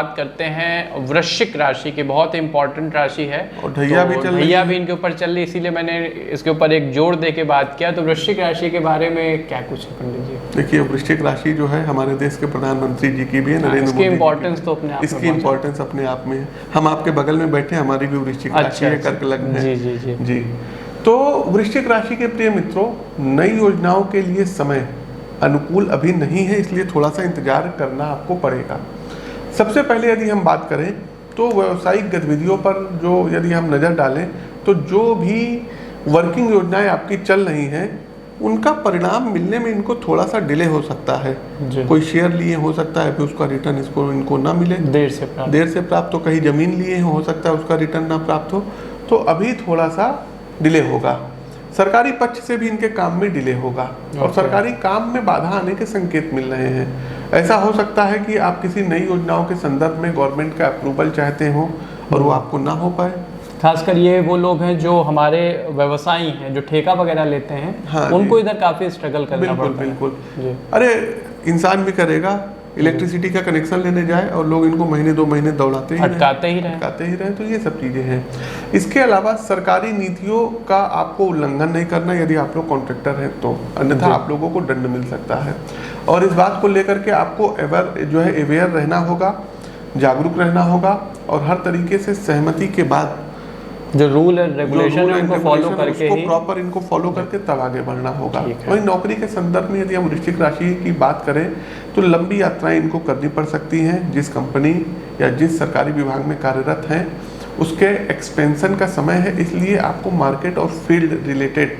बात करते हैं वृश्चिक राशि की। बहुत इंपॉर्टेंट राशि है और ढैया भी चल रही है। ढैया भी इनके ऊपर चल रही है, इसीलिए मैंने इसके ऊपर एक जोड़ दे के बात किया। तो वृश्चिक राशि के बारे में क्या कुछ है पंडित जी? देखिए, वृश्चिक राशि जो है हमारे देश के प्रधानमंत्री जी की भी है, नरेंद्र मोदी। इसकी इम्पोर्टेंस तो अपने आप इसकी इम्पोर्टेंस अपने आप में है। हम आपके बगल में बैठे, हमारी भी वृश्चिक राशि है, कर्क लग्न है। जी जी जी जी। तो वृश्चिक राशि के प्रिय मित्रों, नई योजनाओं के लिए समय अनुकूल अभी नहीं है, इसलिए थोड़ा सा इंतजार करना आपको पड़ेगा। सबसे पहले यदि हम बात करें तो व्यावसायिक गतिविधियों पर जो यदि हम नज़र डालें तो जो भी वर्किंग योजनाएं आपकी चल रही हैं उनका परिणाम मिलने में इनको थोड़ा सा डिले हो सकता है। कोई शेयर लिए हो सकता है, फिर उसका रिटर्न इनको ना मिले, देर से प्राप्त हो। कहीं ज़मीन लिए हो सकता है उसका रिटर्न ना प्राप्त हो, तो अभी थोड़ा सा डिले होगा। सरकारी पक्ष से भी इनके काम में डिले होगा और सरकारी काम में बाधा आने के संकेत मिल रहे हैं। ऐसा हो सकता है कि आप किसी नई योजनाओं के संदर्भ में गवर्नमेंट का अप्रूवल चाहते हो और वो आपको ना हो पाए। खासकर ये वो लोग हैं जो हमारे व्यवसायी हैं, जो ठेका वगैरह लेते हैं, हाँ, उनको इधर काफ़ी स्ट्रगल करना पड़ता है। बिल्कुल। अरे इंसान भी करेगा, इलेक्ट्रिसिटी का कनेक्शन लेने जाए और लोग इनको महीने 2 महीने दौड़ाते ही रहे। तो ये सब चीज़ें हैं। इसके अलावा सरकारी नीतियों का आपको उल्लंघन नहीं करना यदि आप लोग कॉन्ट्रैक्टर हैं तो, अन्यथा आप लोगों को दंड मिल सकता है। और इस बात को लेकर के आपको अवेयर रहना होगा, जागरूक रहना होगा और हर तरीके से सहमति के बाद जो रूल एंड रेगुलेशन है उनको फॉलो करके ही प्रॉपर इनको फॉलो करके तब आगे बढ़ना होगा। वही नौकरी के संदर्भ में यदि हम वृश्चिक राशि की बात करें तो लंबी यात्राएं इनको करनी पड़ सकती हैं। जिस कंपनी या जिस सरकारी विभाग में कार्यरत हैं उसके एक्सपेंशन का समय है, इसलिए आपको मार्केट और फील्ड रिलेटेड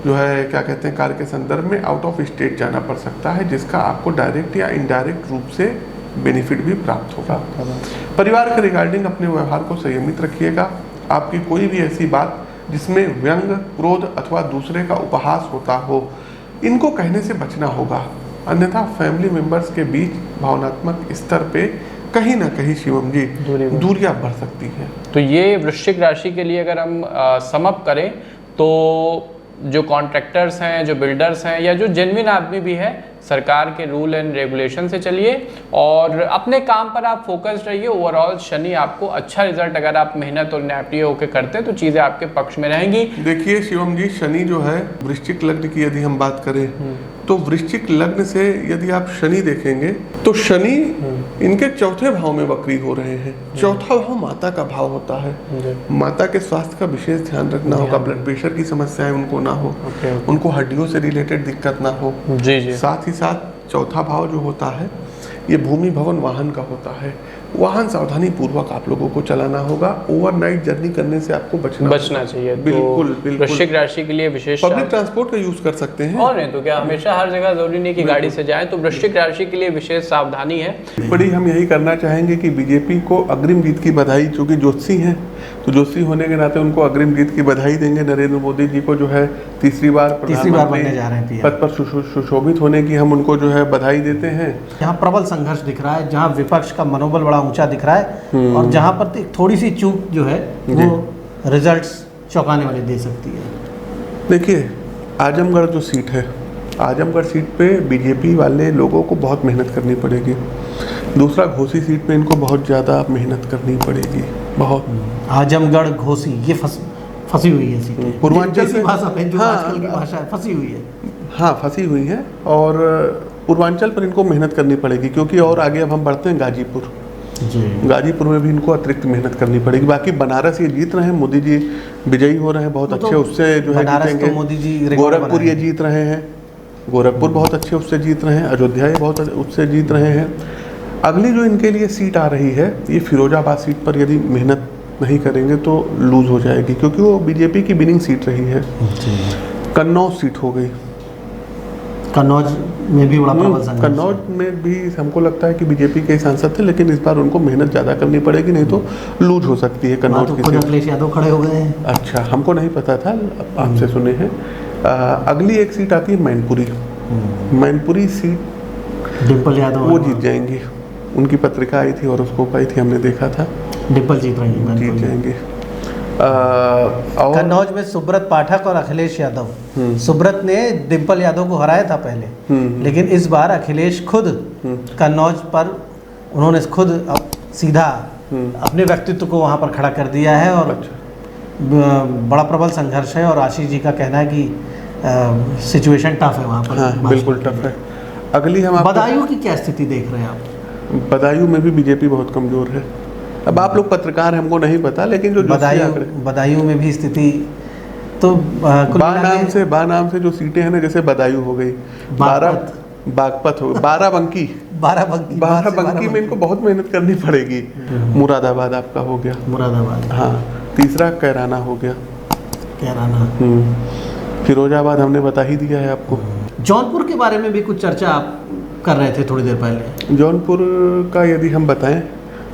जो है क्या कहते हैं कार्य के संदर्भ में आउट ऑफ स्टेट जाना पड़ सकता है, जिसका आपको डायरेक्ट या इनडायरेक्ट रूप से बेनिफिट भी प्राप्त होगा। परिवार के रिगार्डिंग अपने व्यवहार को संयमित रखिएगा। आपकी कोई भी ऐसी बात जिसमें व्यंग, क्रोध अथवा दूसरे का उपहास होता हो, इनको कहने से बचना होगा, अन्यथा फैमिली मेंबर्स के बीच भावनात्मक स्तर पे कहीं ना कहीं शिवम जी दूरियां बढ़ सकती हैं। तो ये वृश्चिक राशि के लिए अगर हम समअप करें तो जो कॉन्ट्रैक्टर्स हैं, जो बिल्डर्स हैं या जो जेन्युइन आदमी भी है, सरकार के रूल एंड रेगुलेशन से चलिए और अपने काम पर आप फोकस्ड रहिए। ओवरऑल शनि आपको अच्छा रिजल्ट, अगर आप मेहनत और न्यायप्रिय होकर करते हैं तो चीज़ें आपके पक्ष में रहेंगी। देखिए शिवम जी, शनि जो है वृश्चिक लग्न की यदि हम बात करें तो वृश्चिक लग्न से यदि आप शनि देखेंगे तो शनि इनके चौथे भाव में वक्री हो रहे हैं। चौथा भाव माता का भाव होता है। माता के स्वास्थ्य का विशेष ध्यान रखना होगा, ब्लड प्रेशर की समस्याएं उनको ना हो, उनको हड्डियों से रिलेटेड दिक्कत ना हो। साथ ही साथ चौथा भाव जो होता है ये भूमि भवन वाहन का होता है। वाहन सावधानी पूर्वक आप लोगों को चलाना होगा। ओवरनाइट जर्नी करने से आपको बचना चाहिए। बिल्कुल। वृश्चिक राशि के लिए विशेष पब्लिक ट्रांसपोर्ट का यूज कर सकते हैं। और नहीं तो क्या, हमेशा हर जगह जरूरी नहीं कि गाड़ी से जाएं, तो वृश्चिक राशि के लिए विशेष सावधानी है। बड़ी हम यही करना चाहेंगे कि बीजेपी को अग्रिम जीत की बधाई, चूंकि ज्योतिषी हैं तो ज्योतिषी होने के नाते उनको अग्रिम जीत की बधाई देंगे। नरेंद्र मोदी जी को जो है तीसरी बार बनने जा रहे हैं पद पर सुशोभित होने की हम उनको जो है बधाई देते हैं। यहाँ प्रबल संघर्ष दिख रहा है, जहाँ विपक्ष का मनोबल बड़ा ऊंचा दिख रहा है और जहाँ पर थोड़ी सी चूक जो है वो रिजल्ट्स चौंकाने वाले दे सकती है। देखिए आजमगढ़ जो सीट है, आजमगढ़ सीट पे बीजेपी वाले लोगों को बहुत मेहनत करनी पड़ेगी। दूसरा घोसी सीट पे इनको बहुत ज़्यादा मेहनत करनी पड़ेगी, बहुत। आजमगढ़ घोसी ये फंसी हुई है सीटें, पूर्वांचल से भाषा है जो आजकल की भाषा है, फंसी हुई है। हाँ फंसी हुई है और पूर्वांचल पर इनको मेहनत करनी पड़ेगी, क्योंकि और आगे अब हम बढ़ते हैं गाजीपुर। गाजीपुर में भी इनको अतिरिक्त मेहनत करनी पड़ेगी। बाकी बनारस ये जीत रहे हैं, मोदी जी विजयी हो रहे हैं बहुत अच्छे, उससे जो है जीतेंगे। मोदी जी गोरखपुर ये जीत रहे हैं, गोरखपुर बहुत अच्छे उससे जीत रहे हैं। अयोध्या ये बहुत उससे जीत रहे हैं। अगली जो इनके लिए सीट आ रही है ये फिरोजाबाद सीट पर यदि मेहनत नहीं करेंगे तो लूज हो जाएगी, क्योंकि वो बीजेपी की विनिंग सीट रही है। कन्नौज सीट हो गई, कन्नौज में भी बड़ा प्रबल संघर्ष। कन्नौज में भी हमको लगता है कि बीजेपी के सांसद थे, लेकिन इस बार उनको मेहनत ज़्यादा करनी पड़ेगी, नहीं तो लूज हो सकती है कन्नौज की सीट। अखिलेश यादव खड़े हो गए हैं। अच्छा, हमको नहीं पता था, आपसे सुने हैं। अगली एक सीट आती है मैनपुरी। मैनपुरी सीट डिम्पल यादव वो जीत जाएंगी, उनकी पत्रिका आई थी और उसको पाई थी, हमने देखा था। डिम्पल जीत जाएंगे। कन्नौज में सुब्रत पाठक और अखिलेश यादव। सुब्रत ने डिम्पल यादव को हराया था पहले, लेकिन इस बार अखिलेश खुद कन्नौज पर उन्होंने खुद सीधा अपने व्यक्तित्व को वहाँ पर खड़ा कर दिया है और बड़ा प्रबल संघर्ष है। और आशीष जी का कहना है कि सिचुएशन टफ है वहाँ पर। हाँ, बिल्कुल टफ है। अगली हम बदायूं की क्या स्थिति देख रहे हैं आप? बदायूं में भी बीजेपी बहुत कमजोर है। अब आप लोग पत्रकार, हमको नहीं पता, लेकिन जो बदायूं में भी स्थिति तो बा नाम से जो सीटें हैं ना, जैसे बदायूं हो गई, बागपत हो, बाराबंकी में इनको बहुत मेहनत करनी पड़ेगी। मुरादाबाद आपका हो गया, मुरादाबाद, हाँ। तीसरा कैराना हो गया, कैराना। फिरोजाबाद हमने बता ही दिया है आपको। जौनपुर के बारे में भी कुछ चर्चा आप कर रहे थे थोड़ी देर पहले। जौनपुर का यदि हम बताएं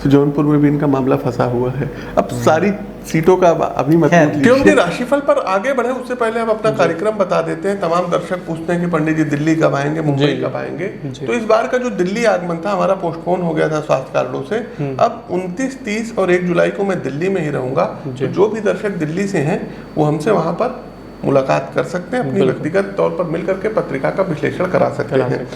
तो जौनपुर में भी इनका मामला फंसा हुआ है। अब सारी सीटों का अभी मतलब क्योंकि राशिफल पर आगे बढ़े उससे पहले हम अपना कार्यक्रम बता देते हैं। तमाम दर्शक पूछते हैं कि पंडित जी दिल्ली कब आएंगे, मुंबई कब आएंगे। तो इस बार का जो दिल्ली आगमन था हमारा पोस्टपोन हो गया था स्वास्थ्य कारणों से। अब 29, 30 और 1 जुलाई को मैं दिल्ली में ही रहूंगा। तो जो भी दर्शक दिल्ली से हैं वो हमसे वहाँ पर मुलाकात कर सकते हैं, अपनी व्यक्तिगत तौर पर मिल करके पत्रिका का विश्लेषण करा सकते हैं।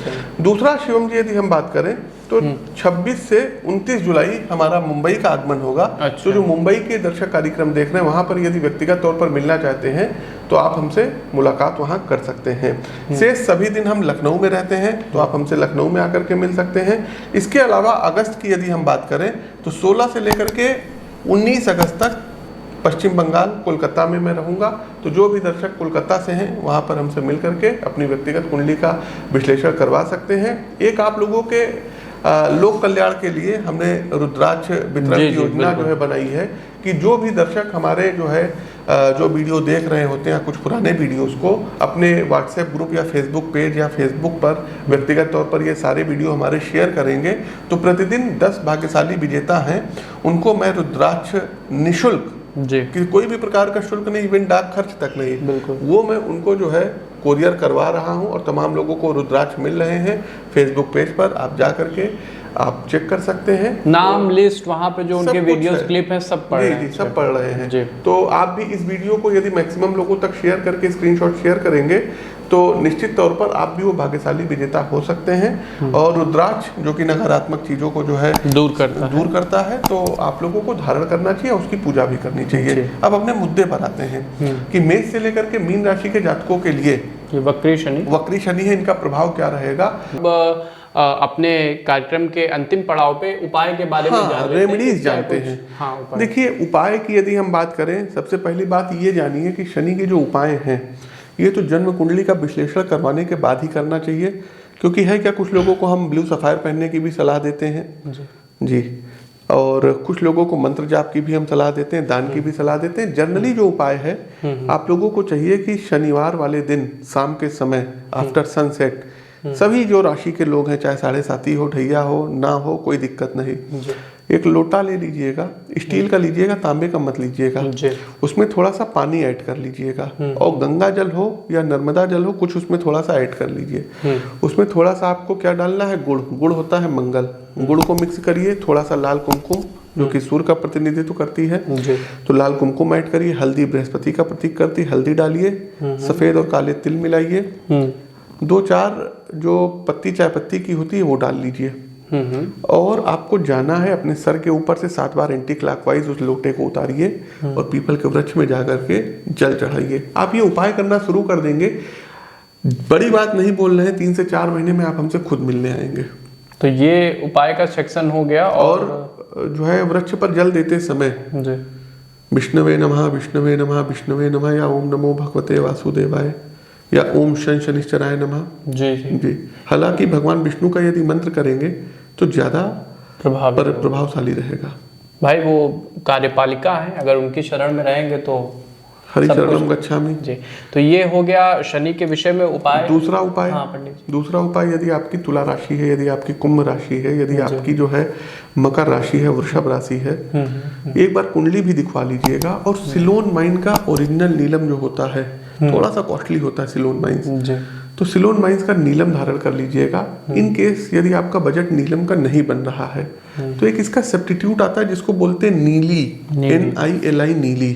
दूसरा, शिवम जी यदि हम बात करें तो 26 से 29 जुलाई हमारा मुंबई का आगमन होगा। तो जो मुंबई के दर्शक कार्यक्रम देख रहे हैं वहाँ पर यदि व्यक्तिगत तौर पर मिलना चाहते हैं तो आप हमसे मुलाकात वहाँ कर सकते हैं। से सभी दिन हम लखनऊ में रहते हैं तो आप हमसे लखनऊ में आकर के मिल सकते हैं। इसके अलावा अगस्त की यदि हम बात करें तो 16 से लेकर के 19 अगस्त तक पश्चिम बंगाल कोलकाता में मैं रहूंगा। तो जो भी दर्शक कोलकाता से हैं वहाँ पर हमसे मिल करके अपनी व्यक्तिगत कुंडली का विश्लेषण करवा सकते हैं। एक आप लोगों के लोक कल्याण के लिए हमने रुद्राक्ष वितरण योजना जो है बनाई है कि जो भी दर्शक हमारे जो है जो वीडियो देख रहे होते हैं, कुछ पुराने वीडियोस को अपने व्हाट्सएप ग्रुप या फेसबुक पेज या फेसबुक पर व्यक्तिगत तौर पर ये सारे वीडियो हमारे शेयर करेंगे तो प्रतिदिन 10 भाग्यशाली विजेता हैं उनको मैं रुद्राक्ष निःशुल्क कि कोई भी प्रकार का शुल्क नहीं, इवन डाक खर्च तक नहीं, बिल्कुल वो मैं उनको जो है कोरियर करवा रहा हूं। और तमाम लोगों को रुद्राक्ष मिल रहे हैं। फेसबुक पेज पर आप जा करके आप चेक कर सकते हैं, नाम लिस्ट वहाँ पे जो उनके वीडियोस क्लिप हैं सब पढ़ रहे हैं। सब पढ़ रहे हैं। तो आप भी इस वीडियो को यदि मैक्सिमम लोगों तक शेयर करके स्क्रीनशॉट शेयर करेंगे तो निश्चित तौर पर आप भी वो भाग्यशाली विजेता हो सकते हैं। और रुद्राक्ष जो कि नकारात्मक चीजों को जो है दूर करता है तो आप लोगों को धारण करना चाहिए, उसकी पूजा भी करनी चाहिए। अब अपने मुद्दे पर आते हैं कि मेष से लेकर के मीन राशि के जातकों के लिए वक्री शनि है, इनका प्रभाव क्या रहेगा। अपने कार्यक्रम के अंतिम पड़ाव पे उपाय के बारे में रेमेडीज जानते हैं। देखिए, उपाय की यदि हम बात करें, सबसे पहली बात ये जानिए कि शनि के जो उपाय हैं ये तो जन्म कुंडली का विश्लेषण करवाने के बाद ही करना चाहिए। क्योंकि है क्या, कुछ लोगों को हम ब्लू सफायर पहनने की भी सलाह देते हैं जी, और कुछ लोगों को मंत्र जाप की भी हम सलाह देते हैं, दान की भी सलाह देते हैं। जनरली जो उपाय है आप लोगों को चाहिए कि शनिवार वाले दिन शाम के समय आफ्टर सनसेट सभी जो राशि के लोग हैं, चाहे 7:30 हो, ढैया हो, ना हो, कोई दिक्कत नहीं, एक लोटा ले लीजिएगा, स्टील का लीजिएगा, तांबे का मत लीजिएगा, उसमें थोड़ा सा पानी ऐड कर लीजिएगा और गंगा जल हो या नर्मदा जल हो, कुछ उसमें थोड़ा सा ऐड कर लीजिए। उसमें थोड़ा सा आपको क्या डालना है, गुड़ होता है मंगल, गुड़ को मिक्स करिए, थोड़ा सा लाल कुमकुम जो कि सूर्य का प्रतिनिधित्व करती है तो लाल कुमकुम ऐड करिए, हल्दी बृहस्पति का प्रतीक करती है, हल्दी डालिए, सफेद और काले तिल मिलाइए, 2-4 जो पत्ती चाय पत्ती की होती है वो डाल लीजिए और आपको जाना है अपने सर के ऊपर से 7 बार एंटी क्लॉकवाइज उस लोटे को उतारिए और पीपल के वृक्ष में जाकर के जल चढ़ाइए। आप ये उपाय करना शुरू कर देंगे, बड़ी बात नहीं बोल रहे हैं, 3 से 4 महीने में आप हमसे खुद मिलने आएंगे। तो ये उपाय का सेक्शन हो गया। और जो है वृक्ष पर जल देते समय विष्णवे नमः विष्णवे नमः विष्णवे नमः या ओम नमो भगवते वासुदेवाय या ओम शनिश्चराय नमः जी। हालांकि भगवान विष्णु का यदि मंत्र करेंगे तो ज्यादा प्रभावशाली रहेगा। भाई वो कार्यपालिका है, अगर उनकी शरण में रहेंगे तो हरि शरणम गच्छामि जी। तो ये हो गया शनि के विषय में उपाय। दूसरा उपाय यदि आपकी तुला राशि है, यदि आपकी कुंभ राशि है, यदि आपकी जो है मकर राशि है, वृषभ राशि है, एक बार कुंडली भी दिखवा लीजिएगा। और सिलोन माइन का ओरिजिनल नीलम जो होता है थोड़ा सा कॉस्टली होता है सिलोन माइंस, तो सिलोन माइंस का नीलम धारण कर लीजिएगा। इन केस यदि आपका बजट नीलम का नहीं बन रहा है तो एक इसका सब्स्टिट्यूट आता है जिसको बोलते हैं नीली, NILI नीली।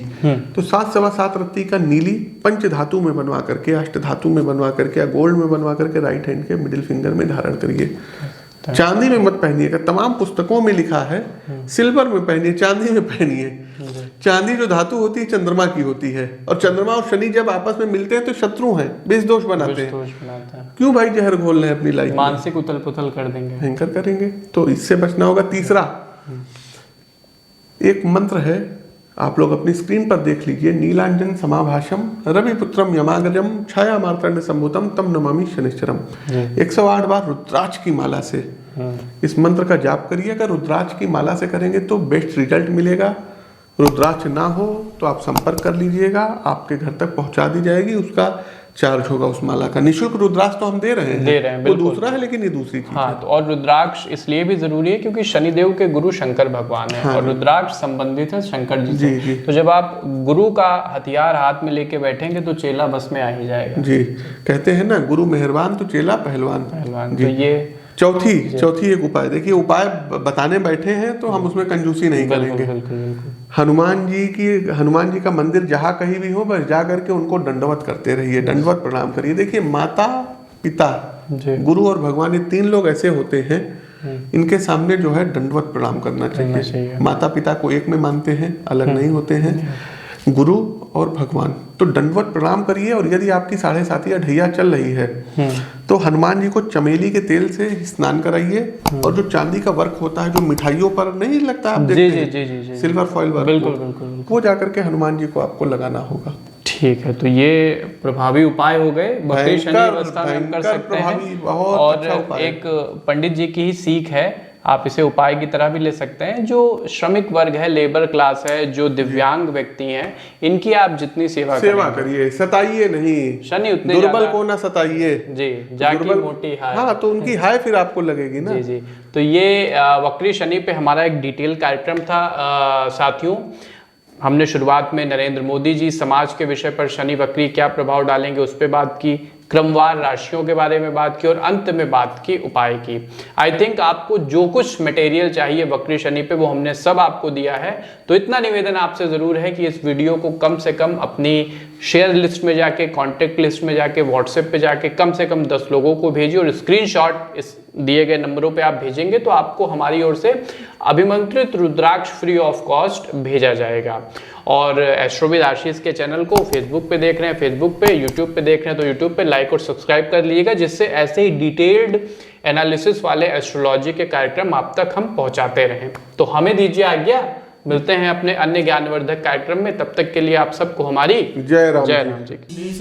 तो 7 सवा 7 रत्ती का नीली पंच धातु में बनवा करके, अष्ट धातु में बनवा करके या गोल्ड में बनवा करके राइट हैंड के मिडिल फिंगर में धारण करिए। सकते हैं। चांदी में मत पहनिएगा, तमाम पुस्तकों में लिखा है सिल्वर में पहनिए, चांदी में पहनिए। चांदी जो धातु होती है चंद्रमा की होती है, और चंद्रमा और शनि जब आपस में मिलते हैं तो शत्रु हैं, विष दोष बनाते हैं। दोष बनाता है। क्यों भाई जहर घोल रहे हैं अपनी लाइफ में? मानसिक उथल पुथल कर देंगे, भयंकर करेंगे, तो इससे बचना होगा। तीसरा एक मंत्र है, आप लोग अपनी स्क्रीन पर देख लीजिए। नीलांजन समाभाषम रविपुत्रम यमाग्रजम छाया मार्तंड संभूतम तम नमामि शनिश्चरम। 108 बार रुद्राक्ष की माला से इस मंत्र का जाप करिए। अगर रुद्राक्ष की माला से करेंगे तो बेस्ट रिजल्ट मिलेगा। रुद्राक्ष ना हो तो आप संपर्क कर लीजिएगा, आपके घर तक पहुंचा दी जाएगी। उसका चार्ज होगा उस माला का। निःशुल्क रुद्राक्ष तो हम दे रहे हैं, वो दूसरा है, लेकिन ये दूसरी चीज हाँ। तो और रुद्राक्ष इसलिए भी जरूरी है क्योंकि शनिदेव के गुरु शंकर भगवान है। हाँ। और रुद्राक्ष संबंधित है शंकर जी से। जी। तो जब आप गुरु का हथियार हाथ में लेके बैठेंगे तो चेला बस में आ ही जाएगा। जी, कहते हैं ना, गुरु मेहरबान तो चेला पहलवान। तो ये चौथी एक उपाय देखिए, उपाय बताने बैठे हैं तो हम उसमें कंजूसी नहीं करेंगे। हनुमान जी का मंदिर जहाँ कहीं भी हो, बस जा करके उनको दंडवत करते रहिए, दंडवत प्रणाम करिए। देखिए, माता पिता गुरु और भगवान, ये तीन लोग ऐसे होते हैं, इनके सामने जो है दंडवत प्रणाम करना चाहिए। माता पिता को एक में मानते हैं, अलग नहीं होते हैं, गुरु और भगवान। तो दंडवत प्रणाम करिए। और यदि आपकी 7:30 या ढैया चल रही है तो हनुमान जी को चमेली के तेल से स्नान कराइए। और जो चांदी का वर्क होता है, जो मिठाइयों पर नहीं लगता, आप देखते हैं सिल्वर फॉइल वर्क, बिल्कुल वो जाकर के हनुमान जी को आपको लगाना होगा। ठीक है, तो ये प्रभावी उपाय हो गए, बकरी शनि अवस्था में हम कर सकते हैं। और एक पंडित जी की ही सीख है, आप इसे उपाय की तरह भी ले सकते हैं। जो श्रमिक वर्ग है, लेबर क्लास है, जो दिव्यांग व्यक्ति हैं, इनकी आप जितनी सेवा करिए, सताइए नहीं। शनि उतने दुर्बल को ना सताइए जी, जाकी मोटी हाय। हाँ, तो उनकी हाय फिर आपको लगेगी ना। जी। तो ये वक्री शनि पे हमारा एक डिटेल कार्यक्रम था साथियों। हमने शुरुआत में नरेंद्र मोदी जी समाज के विषय पर शनि वक्री क्या प्रभाव डालेंगे उस पर बात की, क्रमवार राशियों के बारे में बात की, और अंत में बात की उपाय की। आई थिंक आपको जो कुछ मटेरियल चाहिए वक्री शनि पे वो हमने सब आपको दिया है। तो इतना निवेदन आपसे ज़रूर है कि इस वीडियो को कम से कम अपनी शेयर लिस्ट में जाके, कॉन्टेक्ट लिस्ट में जाके, व्हाट्सएप पे जाके कम से कम 10 लोगों को भेजिए। और स्क्रीनशॉट इस दिए गए नंबरों पे आप भेजेंगे तो आपको हमारी ओर से अभिमंत्रित रुद्राक्ष फ्री ऑफ कॉस्ट भेजा जाएगा। और एस्ट्रोविद आशीष के चैनल को फेसबुक पे देख रहे हैं फेसबुक पे, यूट्यूब पे देख रहे हैं तो यूट्यूब पे लाइक और सब्सक्राइब कर लीजिएगा, जिससे ऐसे ही डिटेल्ड एनालिसिस वाले एस्ट्रोलॉजी के कार्यक्रम आप तक हम पहुंचाते रहें। तो हमें दीजिए आज्ञा, मिलते हैं अपने अन्य ज्ञानवर्धक कार्यक्रम में। तब तक के लिए आप सबको हमारी जय राम जी की।